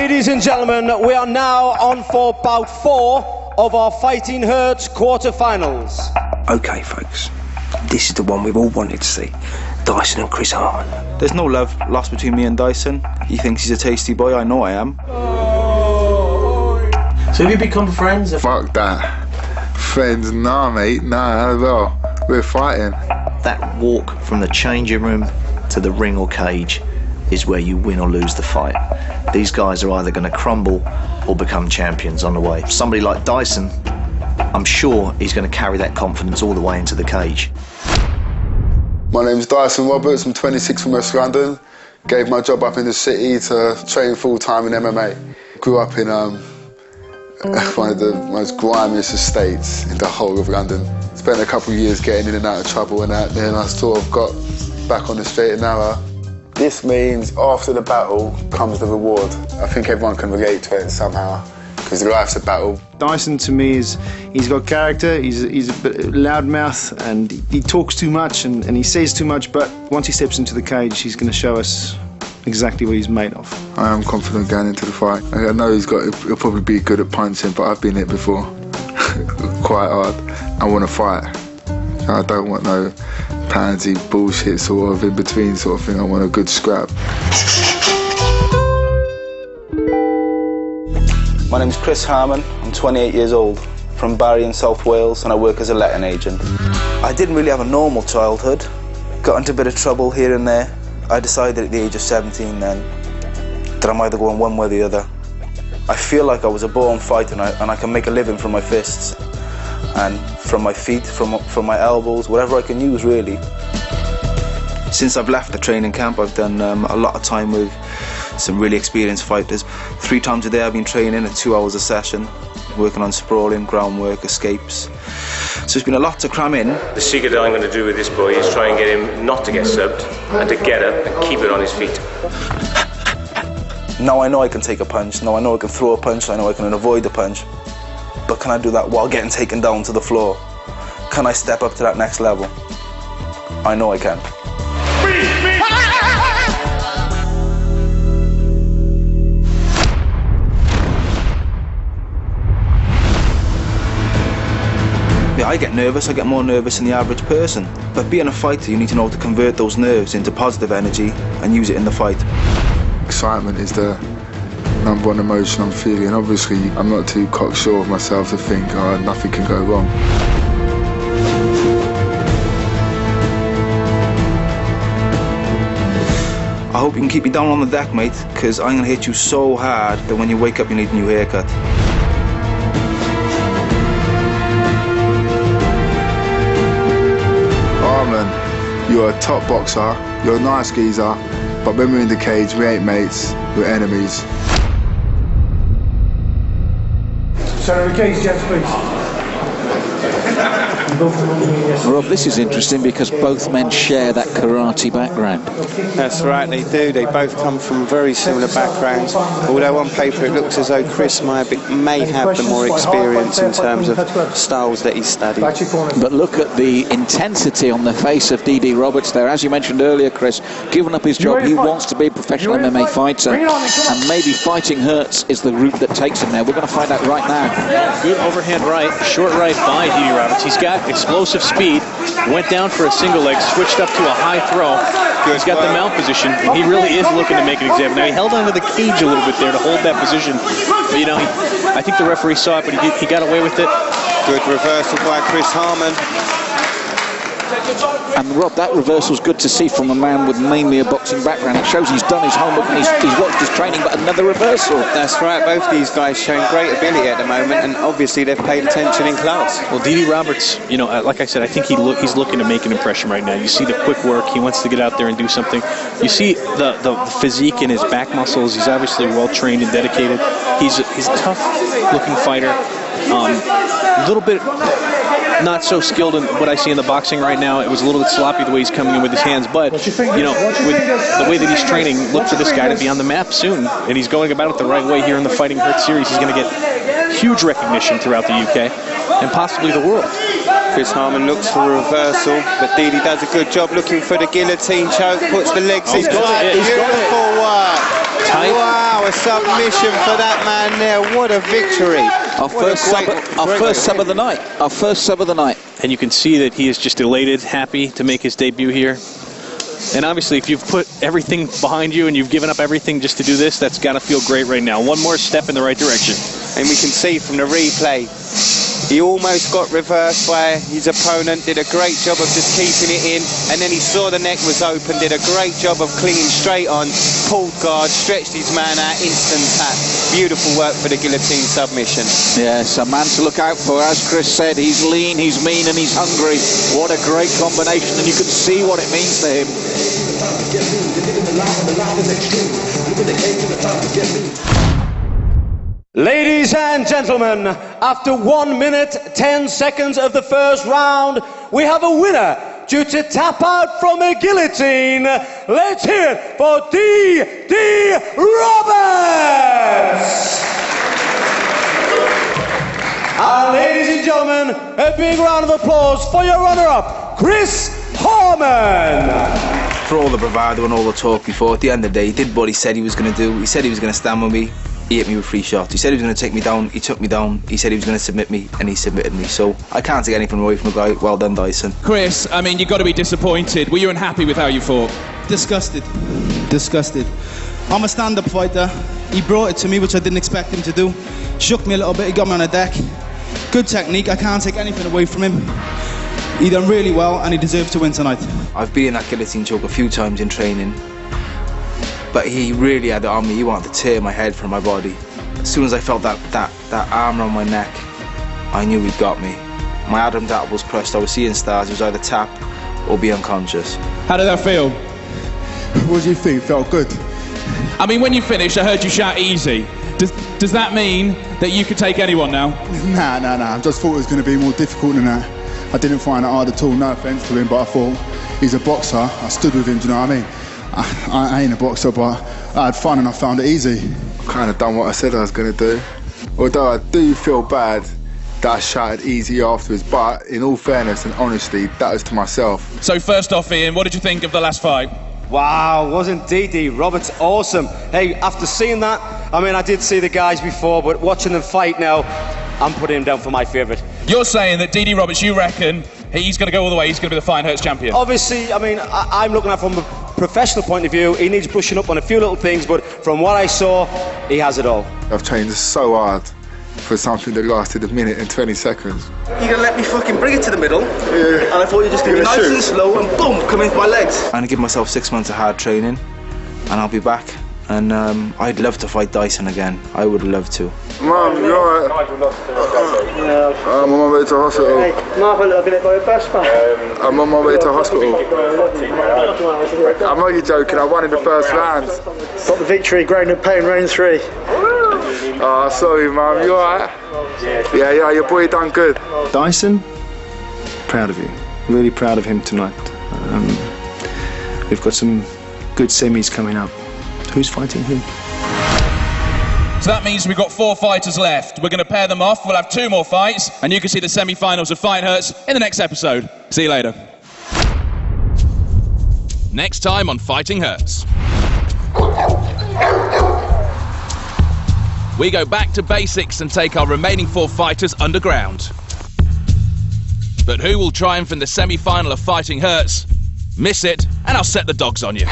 Ladies and gentlemen, we are now on for bout 4 of our Fighting Hurts quarter-finals. Okay, folks, this is the one we've all wanted to see. Dyson and Chris Harman. There's no love lost between me and Dyson. He thinks he's a tasty boy, I know I am. So have you become friends? Fuck that. Friends, nah mate, nah, well, we're fighting. That walk from the changing room to the ring or cage is where you win or lose the fight. These guys are either going to crumble or become champions on the way. Somebody like Dyson, I'm sure he's going to carry that confidence all the way into the cage. My name's Dyson Roberts, I'm 26 from West London. Gave my job up in the city to train full-time in MMA. Grew up in one of the most grimiest estates in the whole of London. Spent a couple of years getting in and out of trouble and that, then I sort of got back on the straight and narrow. This means after the battle comes the reward. I think everyone can relate to it somehow, because life's a battle. Dyson to me he's got character, he's a bit loudmouth and he talks too much and he says too much, but once he steps into the cage he's going to show us exactly what he's made of. I am confident going into the fight. I know he'll probably be good at punching, but I've been hit before. Quite hard. I want to fight. I don't want no pansy bullshit sort of in between sort of thing. I want a good scrap. My name's Chris Harman, I'm 28 years old, from Barry in South Wales, and I work as a letting agent. I didn't really have a normal childhood. Got into a bit of trouble here and there. I decided at the age of 17 then that I'm either going one way or the other. I feel like I was a born fighter and I can make a living from my fists and from my feet, from my elbows, whatever I can use really. Since I've left the training camp, I've done a lot of time with some really experienced fighters. 3 times a day I've been training at 2 hours a session, working on sprawling, groundwork, escapes. So it's been a lot to cram in. The secret that I'm going to do with this boy is try and get him not to get subbed and to get up and keep it on his feet. Now I know I can take a punch, now I know I can throw a punch, I know I can avoid a punch. But can I do that while getting taken down to the floor? Can I step up to that next level? I know I can. Yeah, I get nervous, I get more nervous than the average person. But being a fighter, you need to know how to convert those nerves into positive energy and use it in the fight. Excitement is the #1 emotion I'm feeling. Obviously, I'm not too cocksure of myself to think, oh, nothing can go wrong. I hope you can keep me down on the deck, mate, because I'm going to hit you so hard that when you wake up you need a new haircut. You're a top boxer, you're a nice geezer, but when we're in the cage, we ain't mates, we're enemies. Center of the cage, gents, please. Rob, this is interesting because both men share that karate background. That's right, they do. They both come from very similar backgrounds. Although on paper it looks as though Chris may have the more experience in terms of styles that he's studied. But look at the intensity on the face of D.D. Roberts there. As you mentioned earlier, Chris, given up his job, he wants to be a professional MMA fighter, and maybe Fighting Hurts is the route that takes him there. We're going to find out right now. Good overhand right, short right by D.D. Roberts. He's got explosive speed, went down for a single leg, switched up to a high throw. He's got the mount position, and he really is looking to make an example. Now, he held onto the cage a little bit there to hold that position. But, you know, I think the referee saw it, but he got away with it. Good reversal by Chris Harman. And Rob, that reversal's good to see from a man with mainly a boxing background. It shows he's done his homework and he's watched his training, but another reversal. That's right, both these guys showing great ability at the moment, and obviously they've paid attention in class. Well, D.D. Roberts, you know, like I said, I think he's looking to make an impression right now. You see the quick work, he wants to get out there and do something. You see the physique in his back muscles. He's obviously well trained and dedicated. He's a tough looking fighter. A little bit not so skilled in what I see in the boxing right now. It was a little bit sloppy the way he's coming in with his hands, but you know, with the way that he's training, look for this guy to be on the map soon, and he's going about it the right way here in the Fighting Hurts series. He's going to get huge recognition throughout the UK and possibly the world. Chris Harman looks for a reversal, but Didi does a good job looking for the guillotine choke, puts the legs in. He's got it. Beautiful work. Tight. Wow, Wow, a submission for that man there. What a victory. Our first sub of the night. Our first sub of the night. And you can see that he is just elated, happy to make his debut here. And obviously, if you've put everything behind you and you've given up everything just to do this, that's got to feel great right now. One more step in the right direction. And we can see from the replay, he almost got reversed by his opponent, did a great job of just keeping it in, and then he saw the neck was open, did a great job of clinging straight on, pulled guard, stretched his man out, instant tap. Beautiful work for the guillotine submission. Yes, a man to look out for. As Chris said, he's lean, he's mean, and he's hungry. What a great combination, and you can see what it means to him. Ladies and gentlemen, after 1 minute, 10 seconds of the first round, we have a winner due to tap out from a guillotine. Let's hear it for D.D. Roberts! And ladies and gentlemen, a big round of applause for your runner-up, Chris Harmon. For all the bravado and all the talk before, at the end of the day, he did what he said he was going to do. He said he was going to stand with me. He hit me with 3 shots. He said he was going to take me down. He took me down. He said he was going to submit me, and he submitted me. So I can't take anything away from a guy. Well done, Dyson. Chris, I mean, you've got to be disappointed. Were you unhappy with how you fought? Disgusted. Disgusted. I'm a stand-up fighter. He brought it to me, which I didn't expect him to do. Shook me a little bit. He got me on a deck. Good technique. I can't take anything away from him. He done really well, and he deserves to win tonight. I've been in that guillotine choke a few times in training, but he really had it on me. He wanted to tear my head from my body. As soon as I felt that arm around my neck, I knew he'd got me. My Adam's apple was crushed. I was seeing stars. It was either tap or be unconscious. How did that feel? What do you think? Felt good. I mean, when you finished, I heard you shout easy. Does that mean that you could take anyone now? Nah. I just thought it was going to be more difficult than that. I didn't find it hard at all, no offence to him, but I thought he's a boxer. I stood with him, do you know what I mean? I ain't a boxer, but I had fun and I found it easy. I kind of done what I said I was going to do. Although I do feel bad that I shouted easy afterwards, but in all fairness and honesty, that was to myself. So first off, Ian, what did you think of the last fight? Wow, wasn't D.D. Roberts awesome? Hey, after seeing that, I mean, I did see the guys before, but watching them fight now, I'm putting him down for my favourite. You're saying that D.D. Roberts, you reckon he's going to go all the way, he's going to be the Fighting Hurts champion? Obviously, I mean, I'm looking at it from a professional point of view. He needs brushing up on a few little things, but from what I saw, he has it all. I've trained so hard for something that lasted 1 minute and 20 seconds. You're going to let me fucking bring it to the middle? Yeah. And I thought you were just going to be nice and slow and boom, come into my legs. I'm going to give myself 6 months of hard training and I'll be back. And I'd love to fight Dyson again. I would love to. Mum, you alright? I'm on my way to hospital. Hey, Marvel, I've been by a bus, man. I'm on my way to hospital. I'm only joking, I won in the first round. Got the victory, ground and pain, round 3. Oh, sorry, Mum, you alright? Yeah, your boy done good. Dyson, proud of you. Really proud of him tonight. We've got some good semis coming up. Who's fighting who? So that means we've got 4 fighters left. We're going to pair them off. We'll have 2 more fights, and you can see the semi-finals of Fighting Hurts in the next episode. See you later. Next time on Fighting Hurts. We go back to basics and take our remaining 4 fighters underground. But who will triumph in the semi-final of Fighting Hurts? Miss it, and I'll set the dogs on you.